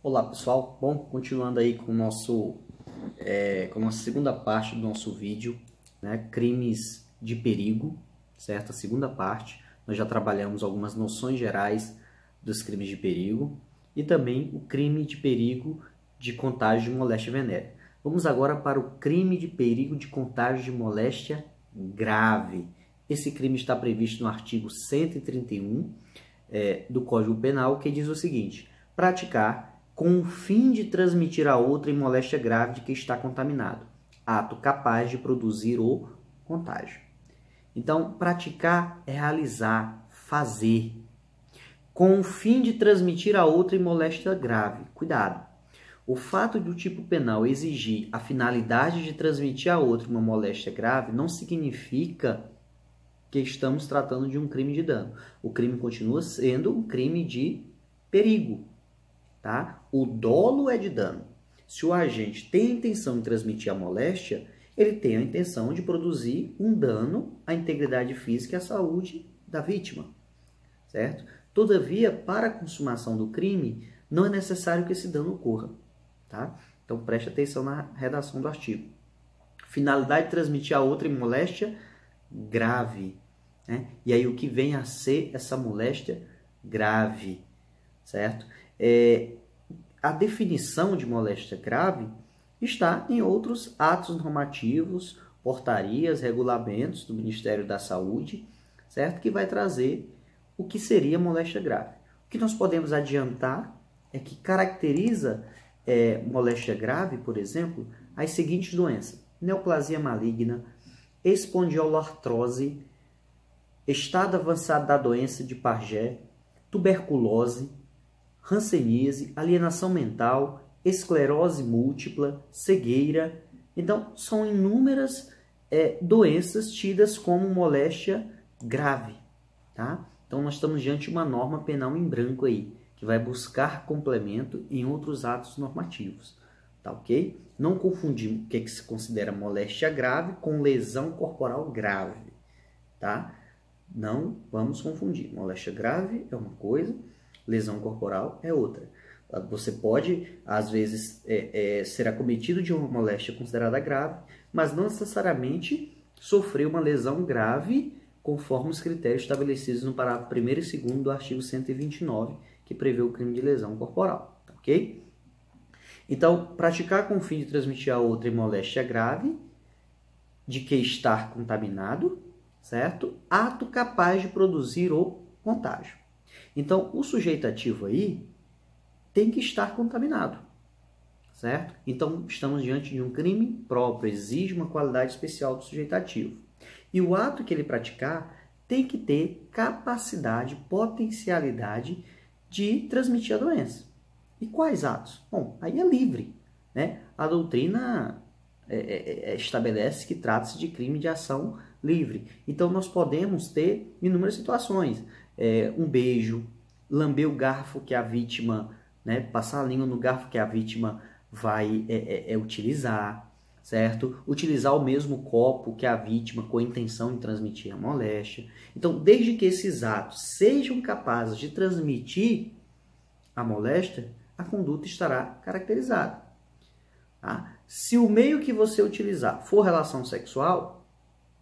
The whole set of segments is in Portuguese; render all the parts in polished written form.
Olá pessoal, bom, continuando aí com com a nossa segunda parte do nosso vídeo, né, crimes de perigo, certo? A segunda parte, nós já trabalhamos algumas noções gerais dos crimes de perigo e também o crime de perigo de contágio de moléstia venérea. Vamos agora para o crime de perigo de contágio de moléstia grave. Esse crime está previsto no artigo 131 do Código Penal, que diz o seguinte: praticar com o fim de transmitir a outra em moléstia grave de que está contaminado, ato capaz de produzir o contágio. Então, praticar é realizar, fazer, com o fim de transmitir a outra em moléstia grave. Cuidado! O fato de o tipo penal exigir a finalidade de transmitir a outra uma moléstia grave não significa que estamos tratando de um crime de dano. O crime continua sendo um crime de perigo. Tá? O dolo é de dano. Se o agente tem a intenção de transmitir a moléstia, ele tem a intenção de produzir um dano à integridade física e à saúde da vítima, certo? Todavia, para a consumação do crime, não é necessário que esse dano ocorra, tá? Então, preste atenção na redação do artigo. Finalidade de transmitir a outra em moléstia grave, né? E aí, o que vem a ser essa moléstia grave, certo? A definição de moléstia grave está em outros atos normativos, portarias, regulamentos do Ministério da Saúde, certo? Que vai trazer o que seria moléstia grave. O que nós podemos adiantar é que caracteriza moléstia grave, por exemplo, as seguintes doenças: neoplasia maligna, espondiloartrose, estado avançado da doença de Paget, tuberculose, hanseníase, alienação mental, esclerose múltipla, cegueira. Então, são inúmeras doenças tidas como moléstia grave, tá? Então, nós estamos diante de uma norma penal em branco aí, que vai buscar complemento em outros atos normativos, tá ok? Não confundir o que se considera moléstia grave com lesão corporal grave, tá? Não vamos confundir. Moléstia grave é uma coisa, lesão corporal é outra. Você pode, às vezes, ser acometido de uma moléstia considerada grave, mas não necessariamente sofrer uma lesão grave conforme os critérios estabelecidos no parágrafo 1º e 2º do artigo 129, que prevê o crime de lesão corporal, ok? Então, praticar com o fim de transmitir a outra em moléstia grave, de que estar contaminado, certo? Ato capaz de produzir o contágio. Então, o sujeito ativo aí tem que estar contaminado, certo? Então, estamos diante de um crime próprio, exige uma qualidade especial do sujeito ativo. E o ato que ele praticar tem que ter capacidade, potencialidade de transmitir a doença. E quais atos? Bom, aí é livre, né? A doutrina estabelece que trata-se de crime de ação livre. Então, nós podemos ter inúmeras situações. Um beijo, lamber o garfo que a vítima, né, passar a língua no garfo que a vítima vai utilizar, certo? Utilizar o mesmo copo que a vítima com a intenção de transmitir a moléstia. Então, desde que esses atos sejam capazes de transmitir a moléstia, a conduta estará caracterizada. Tá? Se o meio que você utilizar for relação sexual,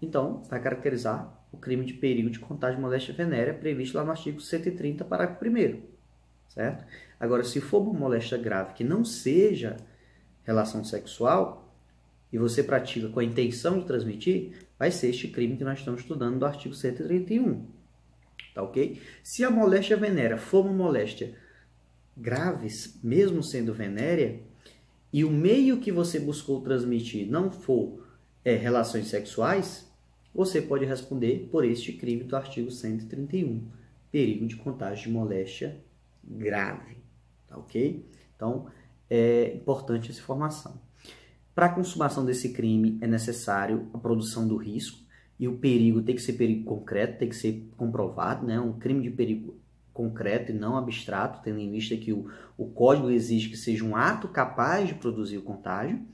então vai caracterizar o crime de perigo de contágio de moléstia venérea previsto lá no artigo 130, parágrafo 1º, certo? Agora, se for uma moléstia grave que não seja relação sexual e você pratica com a intenção de transmitir, vai ser este crime que nós estamos estudando do artigo 131, tá ok? Se a moléstia venérea for uma moléstia grave, mesmo sendo venérea, e o meio que você buscou transmitir não for relações sexuais, você pode responder por este crime do artigo 131, perigo de contágio de moléstia grave, tá ok? Então, é importante essa informação. Para a consumação desse crime é necessário a produção do risco, e o perigo tem que ser perigo concreto, tem que ser comprovado, né? Um crime de perigo concreto e não abstrato, tendo em vista que o Código exige que seja um ato capaz de produzir o contágio.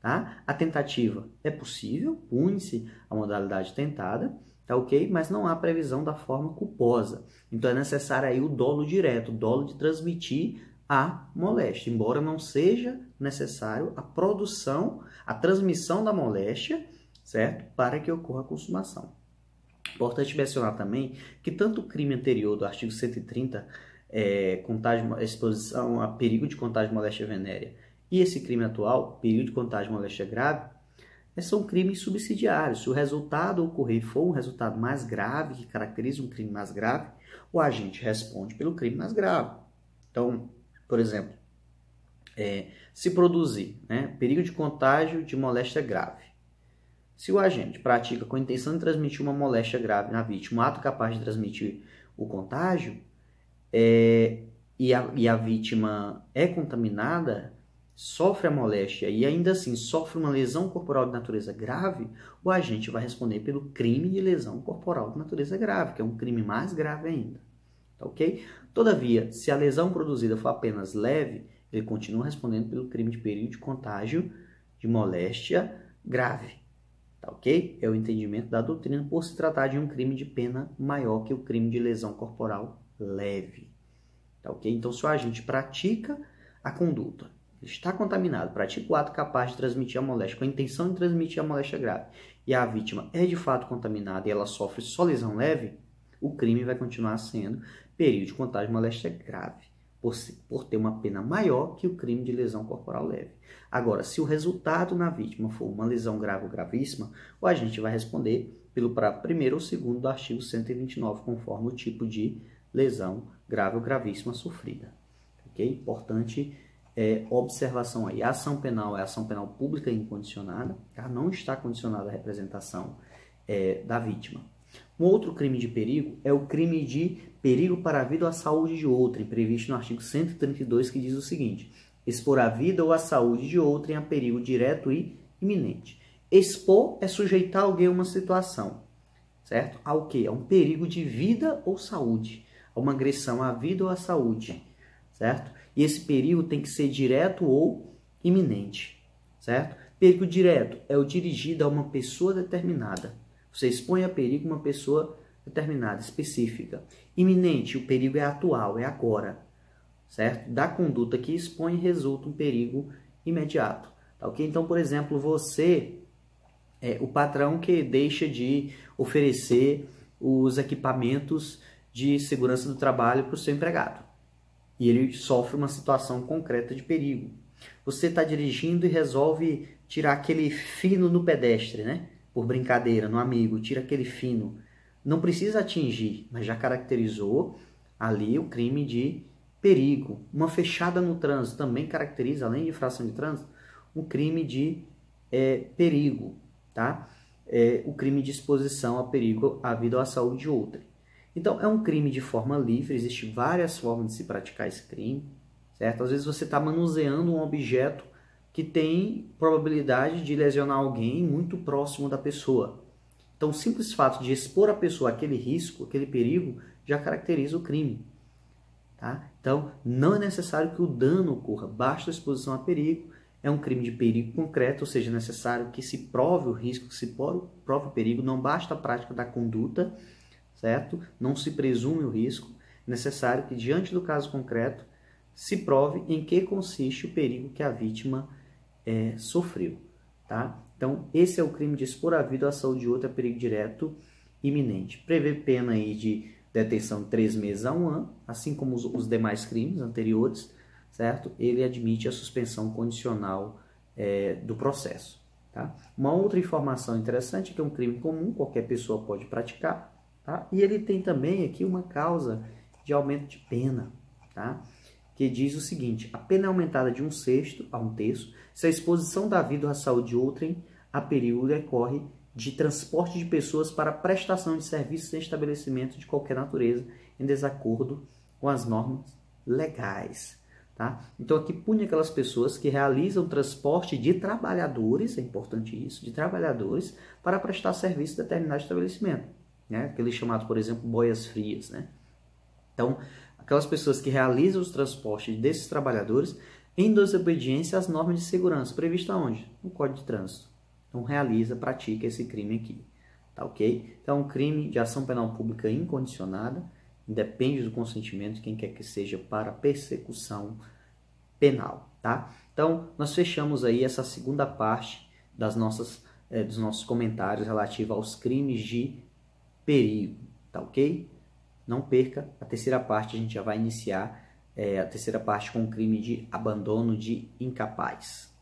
Tá? A tentativa é possível, pune-se a modalidade tentada, tá ok? Mas não há previsão da forma culposa. Então é necessário aí o dolo direto, o dolo de transmitir a moléstia, embora não seja necessário a produção, a transmissão da moléstia, certo? Para que ocorra a consumação. Importante mencionar também que tanto o crime anterior do artigo 130, exposição a perigo de contágio de moléstia venérea, e esse crime atual, perigo de contágio de moléstia grave, são crimes subsidiários. Se o resultado ocorrer for um resultado mais grave, que caracteriza um crime mais grave, o agente responde pelo crime mais grave. Então, por exemplo, se produzir perigo de contágio de moléstia grave, se o agente pratica com a intenção de transmitir uma moléstia grave na vítima, um ato capaz de transmitir o contágio, e a vítima é contaminada, sofre a moléstia e ainda assim sofre uma lesão corporal de natureza grave, o agente vai responder pelo crime de lesão corporal de natureza grave, que é um crime mais grave ainda. Tá ok? Todavia, se a lesão produzida for apenas leve, ele continua respondendo pelo crime de perigo de contágio de moléstia grave. Tá ok? É o entendimento da doutrina por se tratar de um crime de pena maior que o crime de lesão corporal leve. Tá ok? Então, se o agente pratica a conduta, está contaminado, pratica o ato capaz de transmitir a moléstia, com a intenção de transmitir a moléstia grave, e a vítima é de fato contaminada e ela sofre só lesão leve, o crime vai continuar sendo perigo de contágio de moléstia grave, por ter uma pena maior que o crime de lesão corporal leve. Agora, se o resultado na vítima for uma lesão grave ou gravíssima, o agente vai responder pelo parágrafo 1º ou 2º do artigo 129, conforme o tipo de lesão grave ou gravíssima sofrida. Ok? Importante observação aí. A ação penal é ação penal pública incondicionada, tá? Não está condicionada à representação da vítima. Um outro crime de perigo é o crime de perigo para a vida ou a saúde de outrem, previsto no artigo 132, que diz o seguinte: expor a vida ou a saúde de outrem a perigo direto e iminente. Expor é sujeitar alguém a uma situação, certo? Ao quê? A um perigo de vida ou saúde, a uma agressão à vida ou à saúde, certo? E esse perigo tem que ser direto ou iminente, certo? Perigo direto é o dirigido a uma pessoa determinada. Você expõe a perigo uma pessoa determinada, específica. Iminente, o perigo é atual, é agora, certo? Da conduta que expõe resulta um perigo imediato, tá ok? Então, por exemplo, você o patrão que deixa de oferecer os equipamentos de segurança do trabalho para o seu empregado. E ele sofre uma situação concreta de perigo. Você está dirigindo e resolve tirar aquele fino no pedestre, né? Por brincadeira, no amigo, tira aquele fino. Não precisa atingir, mas já caracterizou ali o crime de perigo. Uma fechada no trânsito também caracteriza, além de infração de trânsito, um crime de perigo, tá? O crime de exposição a perigo à vida ou à saúde de outrem. Então, é um crime de forma livre, existem várias formas de se praticar esse crime, certo? Às vezes você está manuseando um objeto que tem probabilidade de lesionar alguém muito próximo da pessoa. Então, o simples fato de expor a pessoa àquele risco, aquele perigo, já caracteriza o crime. Tá? Então, não é necessário que o dano ocorra, basta a exposição a perigo. É um crime de perigo concreto, ou seja, é necessário que se prove o risco, que se prove o perigo, não basta a prática da conduta, certo? Não se presume o risco, é necessário que, diante do caso concreto, se prove em que consiste o perigo que a vítima sofreu. Tá? Então, esse é o crime de expor a vida ou a saúde de outro a perigo direto iminente. Prevê pena aí de detenção de 3 meses a 1 ano, assim como os demais crimes anteriores, certo? Ele admite a suspensão condicional do processo. Tá? Uma outra informação interessante é que é um crime comum, qualquer pessoa pode praticar, tá? E ele tem também aqui uma causa de aumento de pena, tá? Que diz o seguinte: a pena é aumentada de 1/6 a 1/3 se a exposição da vida ou à saúde de outrem a perigo decorre de transporte de pessoas para prestação de serviços em estabelecimento de qualquer natureza em desacordo com as normas legais. Tá? Então aqui pune aquelas pessoas que realizam transporte de trabalhadores, é importante isso, de trabalhadores para prestar serviço em determinado estabelecimento, né? Aqueles chamados, por exemplo, boias frias, né? Então, aquelas pessoas que realizam os transportes desses trabalhadores em desobediência às normas de segurança previstas onde? No Código de Trânsito. Então, pratica esse crime aqui, tá ok? Então, é um crime de ação penal pública incondicionada, independe do consentimento de quem quer que seja para persecução penal, tá? Então, nós fechamos aí essa segunda parte dos nossos comentários relativos aos crimes de perigo, tá ok? Não perca, a terceira parte a gente já vai iniciar, a terceira parte com o crime de abandono de incapaz.